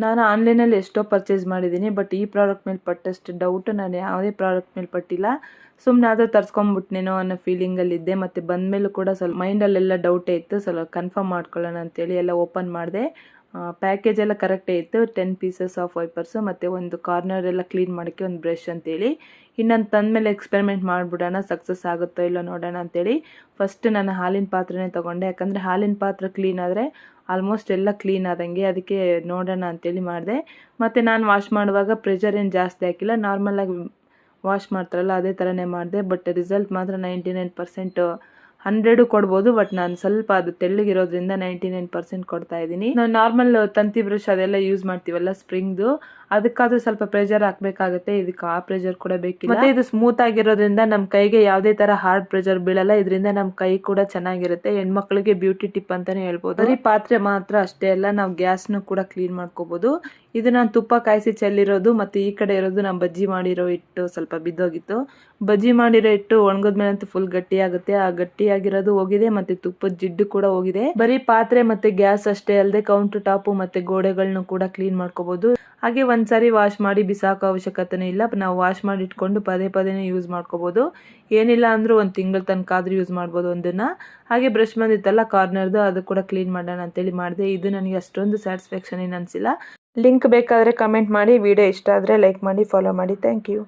ನಾನು ಆನ್ಲೈನಲ್ಲಿ ಎಷ್ಟೋ ಪರ್ಚೇಸ್ ಮಾಡಿದ್ದೀನಿ, ಬಟ್ ಈ ಪ್ರಾಡಕ್ಟ್ ಮೇಲೆ ಪಟ್ಟಷ್ಟು ಡೌಟ್ ನಾನು ಯಾವುದೇ ಪ್ರಾಡಕ್ಟ್ ಮೇಲೆ ಪಟ್ಟಿಲ್ಲ. ಸುಮ್ಮನೆ ಆದರೂ ತರಿಸ್ಕೊಂಬಿಟ್ನೇನೋ ಅನ್ನೋ ಫೀಲಿಂಗಲ್ಲಿದ್ದೆ. ಮತ್ತು ಬಂದಮೇಲೂ ಕೂಡ ಸ್ವಲ್ಪ ಮೈಂಡಲ್ಲೆಲ್ಲ ಡೌಟೇ ಇತ್ತು. ಸ್ವಲ್ಪ ಕನ್ಫರ್ಮ್ ಮಾಡ್ಕೊಳ್ಳೋಣ ಅಂತೇಳಿ ಎಲ್ಲ ಓಪನ್ ಮಾಡಿದೆ. ಪ್ಯಾಕೇಜ್ ಎಲ್ಲ ಕರೆಕ್ಟೇ ಇತ್ತು. 10 ಪೀಸಸ್ ಆಫ್ ವೈಪರ್ಸು ಮತ್ತು ಒಂದು ಕಾರ್ನರ್ ಎಲ್ಲ ಕ್ಲೀನ್ ಮಾಡೋಕ್ಕೆ ಒಂದು ಬ್ರಷ್ ಅಂತೇಳಿ. ಇನ್ನೊಂದು ತಂದಮೇಲೆ ಎಕ್ಸ್ಪೆರಿಮೆಂಟ್ ಮಾಡಿಬಿಡೋಣ, ಸಕ್ಸಸ್ ಆಗುತ್ತೋ ಇಲ್ಲೋ ನೋಡೋಣ ಅಂತೇಳಿ ಫಸ್ಟ್ ನಾನು ಹಾಲಿನ ಪಾತ್ರೆನೇ ತೊಗೊಂಡೆ. ಯಾಕಂದರೆ ಹಾಲಿನ ಪಾತ್ರೆ ಕ್ಲೀನ್ ಆದರೆ ಆಲ್ಮೋಸ್ಟ್ ಎಲ್ಲ ಕ್ಲೀನ್ ಆದಂಗೆ, ಅದಕ್ಕೆ ನೋಡೋಣ ಅಂತೇಳಿ ಮಾಡಿದೆ. ಮತ್ತು ನಾನು ವಾಶ್ ಮಾಡುವಾಗ ಪ್ರೆಷರ್ ಏನು ಜಾಸ್ತಿ ಹಾಕಿಲ್ಲ, ನಾರ್ಮಲಾಗಿ ವಾಶ್ ಮಾಡ್ತಾರಲ್ಲ ಅದೇ ಥರನೇ ಮಾಡಿದೆ. ಬಟ್ ರಿಸಲ್ಟ್ ಮಾತ್ರ 99% 100 ಕೊಡ್ಬೋದು, ಬಟ್ ನಾನು ಸ್ವಲ್ಪ ಅದು ತೆಳ್ಳಗಿರೋದ್ರಿಂದ 99% ಕೊಡ್ತಾ ಇದ್ದೀನಿ. ನಾವು ನಾರ್ಮಲ್ ತಂತಿ ಬ್ರಷ್ ಅದೆಲ್ಲ ಯೂಸ್ ಮಾಡ್ತೀವಲ್ಲ ಸ್ಪ್ರಿಂಗ್ದು, ಅದಕ್ಕಾದ್ರೂ ಸ್ವಲ್ಪ ಪ್ರೆಷರ್ ಹಾಕಬೇಕಾಗುತ್ತೆ. ಇದಕ್ಕೆ ಆ ಪ್ರೆಷರ್ ಕೂಡ ಬೇಕಿಲ್ಲ. ಮತ್ತೆ ಇದು ಸ್ಮೂತ್ ಆಗಿರೋದ್ರಿಂದ ನಮ್ಮ ಕೈಗೆ ಯಾವುದೇ ತರ ಹಾರ್ಡ್ ಪ್ರೆಷರ್ ಬೀಳಲ್ಲ. ಇದರಿಂದ ನಮ್ಮ ಕೈ ಕೂಡ ಚೆನ್ನಾಗಿರುತ್ತೆ. ಹೆಣ್ಮಕ್ಳಿಗೆ ಬ್ಯೂಟಿ ಟಿಪ್ ಅಂತಾನೆ ಹೇಳ್ಬೋದು. ಬರೀ ಪಾತ್ರೆ ಮಾತ್ರ ಅಷ್ಟೇ ಅಲ್ಲ, ನಾವು ಗ್ಯಾಸ್ನು ಕೂಡ ಕ್ಲೀನ್ ಮಾಡ್ಕೋಬಹುದು. ಇದು ನಾನು ತುಪ್ಪ ಕಾಯಿಸಿ ಚೆಲ್ಲಿರೋದು, ಮತ್ತೆ ಈ ಕಡೆ ಇರೋದು ನಾನು ಬಜ್ಜಿ ಮಾಡಿರೋ ಹಿಟ್ಟು ಸ್ವಲ್ಪ ಬಿದ್ದೋಗಿತ್ತು. ಬಜ್ಜಿ ಮಾಡಿರೋ ಹಿಟ್ಟು ಒಣಗಿದ್ಮೇಲಂತೂ ಫುಲ್ ಗಟ್ಟಿ ಆಗುತ್ತೆ. ಆ ಗಟ್ಟಿಯಾಗಿರೋದು ಹೋಗಿದೆ, ಮತ್ತೆ ತುಪ್ಪದ ಜಿಡ್ಡು ಕೂಡ ಹೋಗಿದೆ. ಬರೀ ಪಾತ್ರೆ ಮತ್ತೆ ಗ್ಯಾಸ್ ಅಷ್ಟೇ ಅಲ್ಲದೆ ಕೌಂಟರ್ ಟಾಪ್ ಮತ್ತೆ ಗೋಡೆಗಳನ್ನು ಕೂಡ ಕ್ಲೀನ್ ಮಾಡ್ಕೋಬಹುದು. ಹಾಗೆ ಒಂದ್ಸರಿ ವಾಶ್ ಮಾಡಿ ಬಿಸಾಕೋ ಅವಶ್ಯಕತೆನೇ ಇಲ್ಲ. ನಾವು ವಾಶ್ ಮಾಡಿ ಇಟ್ಕೊಂಡು ಪದೇ ಪದೇನೆ ಯೂಸ್ ಮಾಡ್ಕೋಬಹುದು. ಏನಿಲ್ಲ ಅಂದ್ರೂ ಒಂದು ತಿಂಗಳ ತನಕ ಆದ್ರೂ ಯೂಸ್ ಮಾಡ್ಬೋದು ಒಂದನ್ನ. ಹಾಗೆ ಬ್ರಷ್ ಬಂದಿತ್ತಲ್ಲ ಕಾರ್ನರ್ದು, ಅದು ಕೂಡ ಕ್ಲೀನ್ ಮಾಡೋಣ ಅಂತೇಳಿ ಮಾಡಿದೆ. ಇದು ನನಗೆ ಅಷ್ಟೊಂದು ಸ್ಯಾಟಿಸ್ಫ್ಯಾಕ್ಷನ್ ಏನು ಅನಿಸಿಲ್ಲ. ಲಿಂಕ್ ಬೇಕಾದರೆ ಕಮೆಂಟ್ ಮಾಡಿ. ವಿಡಿಯೋ ಇಷ್ಟ ಆದರೆ ಲೈಕ್ ಮಾಡಿ, ಫಾಲೋ ಮಾಡಿ. Thank you.